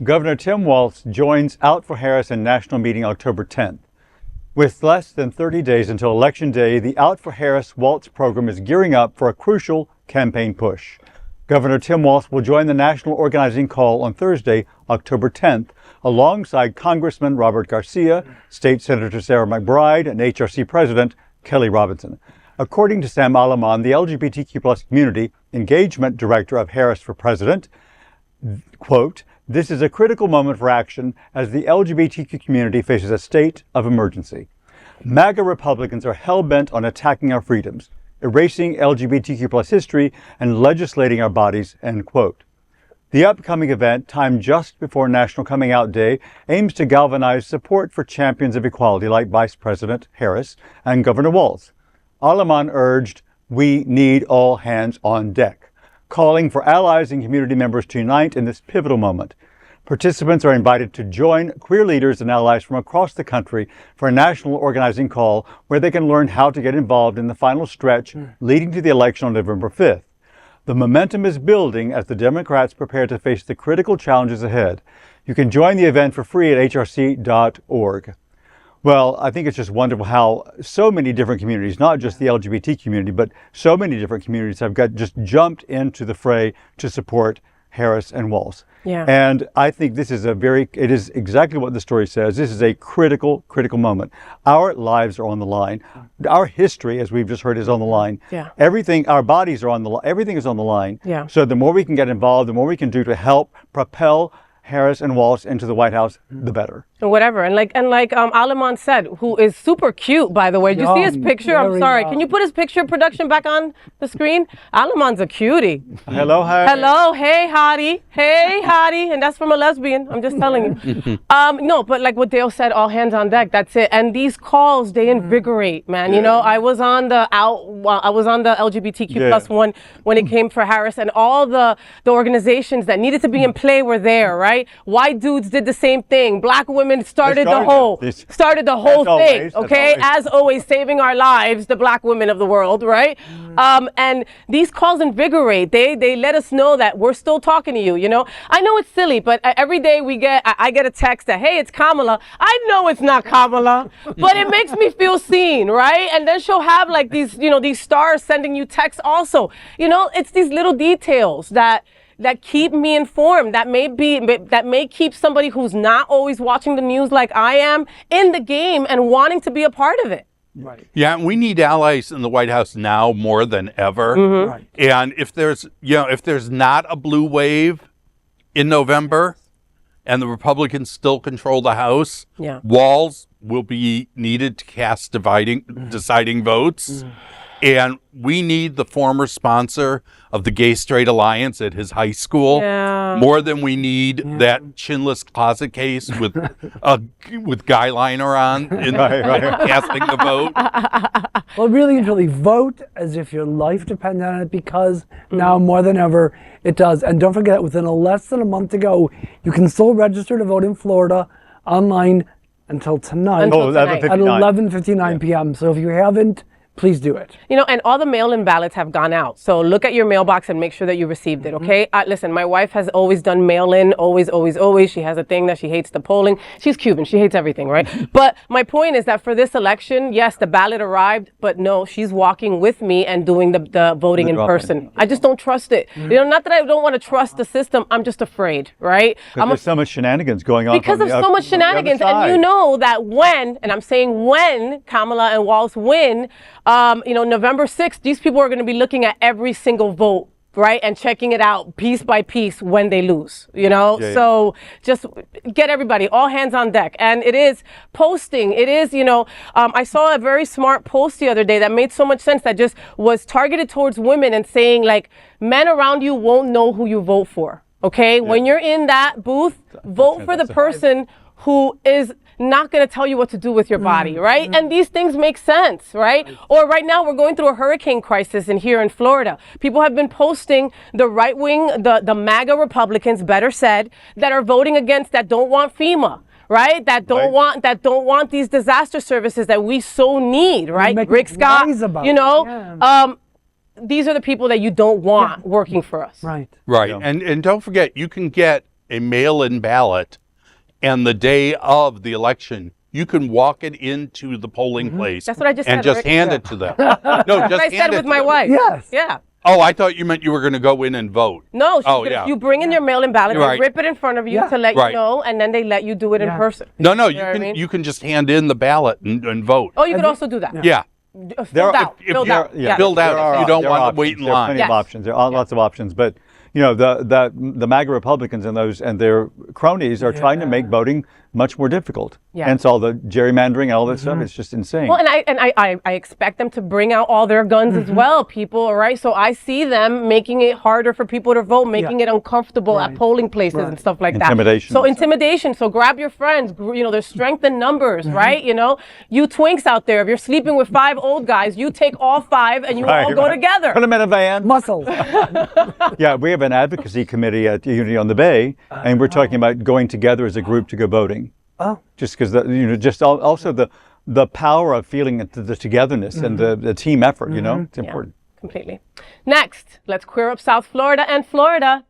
Governor Tim Walz joins Out For Harris in national meeting October 10th. With less than 30 days until Election Day, the Out For Harris-Walz program is gearing up for a crucial campaign push. Governor Tim Walz will join the national organizing call on Thursday, October 10th, alongside Congressman Robert Garcia, State Senator Sarah McBride, and HRC President Kelley Robinson. According to Sam Alleman, the LGBTQ+ community engagement director of Harris for President, quote, "This is a critical moment for action as the LGBTQ community faces a state of emergency. MAGA Republicans are hell-bent on attacking our freedoms, erasing LGBTQ+ history, and legislating our bodies," end quote. The upcoming event, timed just before National Coming Out Day, aims to galvanize support for champions of equality like Vice President Harris and Governor Walz. Alleman urged, "We need all hands on deck," calling for allies and community members to unite in this pivotal moment. Participants are invited to join queer leaders and allies from across the country for a national organizing call where they can learn how to get involved in the final stretch leading to the election on November 5th. The momentum is building as the Democrats prepare to face the critical challenges ahead. You can join the event for free at hrc.org. Well, I think it's just wonderful how so many different communities, not just the LGBT community, but so many different communities have just jumped into the fray to support Harris and Walz. Yeah. And I think this is it is exactly what the story says. This is a critical moment. Our lives are on the line. Our history, as we've just heard, is on the line. Yeah. Everything, our bodies are on the line. Everything is on the line. Yeah. So the more we can get involved, the more we can do to help propel Harris and Walz into the White House, the better. Whatever. And like Alleman said, who is super cute, by the way. Did you see his picture? I'm sorry. Can you put his picture production back on the screen? Alleman's a cutie. Hello, hi. Hello, hey, hottie. Hey, hottie. And that's from a lesbian. I'm just telling you. No, but like what Dale said, all hands on deck. That's it. And these calls, they invigorate, man. You know, I was on the LGBTQ plus one when it came for Harris, and all the organizations that needed to be in play were there, right? White dudes did the same thing. Black women started the whole thing, okay? As always, saving our lives, the black women of the world, right? And these calls invigorate. They let us know that we're still talking to you, you know? I know it's silly, but every day I get a text that, hey, it's Kamala. I know it's not Kamala, but it makes me feel seen, right? And then she'll have like these, you know, these stars sending you texts also. You know, it's these little details that keep me informed, that may keep somebody who's not always watching the news like I am in the game and wanting to be a part of it. Right. Yeah, and we need allies in the White House now more than ever. Mm-hmm. Right. And if there's not a blue wave in November and the Republicans still control the House, Walz will be needed to cast deciding votes. And we need the former sponsor of the Gay Straight Alliance at his high school more than we need that chinless closet case with guy liner on in casting the vote. Well, really and truly, vote as if your life depended on it, because now more than ever it does. And don't forget, within less than a month to go, you can still register to vote in Florida online until tonight, at 11:59 p.m. So if you haven't, please do it. You know, and all the mail-in ballots have gone out. So look at your mailbox and make sure that you received it, okay? Listen, my wife has always done mail-in, always. She has a thing that she hates the polling. She's Cuban. She hates everything, right? But my point is that for this election, yes, the ballot arrived, but no, she's walking with me and doing the voting in person. I just don't trust it. You know, not that I don't want to trust the system. I'm just afraid, right? There's so much shenanigans going on. Because of so much shenanigans. And you know that when Kamala and Walz win, you know, November 6th, these people are going to be looking at every single vote, right? And checking it out piece by piece when they lose, you know? So just get everybody, all hands on deck. And it is posting. It is, you know, I saw a very smart post the other day that made so much sense, that just was targeted towards women and saying, like, men around you won't know who you vote for, okay? When you're in that booth, vote for the person who is not going to tell you what to do with your body, right? And these things make sense, right? Or right now we're going through a hurricane crisis here in Florida. People have been posting the right wing, the MAGA Republicans, better said, that are voting against, that don't want FEMA, right? That don't want these disaster services that we so need, right? Rick Scott, you know, these are the people that you don't want working for us. Right. And don't forget, you can get a mail-in ballot, and the day of the election, you can walk it into the polling place. That's what I just said. And just hand it to them. No, just I said with my wife. Yes. Yeah. Oh, I thought you meant you were going to go in and vote. No, yeah. you bring in your mail-in ballot, Right. they rip it in front of you to let you know, and then they let you do it in person. No, you know what I can mean? you can just hand in the ballot and vote. Oh, you could also do that. Yeah. Filled out. Filled out. Filled out. You don't want to wait in There are line. plenty of options. There are lots of options, but you know the MAGA Republicans and their cronies are trying to make voting much more difficult. Yeah. Hence all the gerrymandering and all that stuff. It's just insane. Well, and I expect them to bring out all their guns as well, people, right? So I see them making it harder for people to vote, making it uncomfortable at polling places and stuff like that. Intimidation. So intimidation. So grab your friends. You know, there's strength in numbers, right? You know, you twinks out there, if you're sleeping with 5 old guys, you take all 5 and you all go together. Put them in a van. Muscles. Yeah, we have an advocacy committee at Unity on the Bay, and we're talking about going together as a group to go voting. Oh. Just because also the power of feeling the togetherness and the team effort. You know, it's important. Completely. Next, let's queer up South Florida and Florida.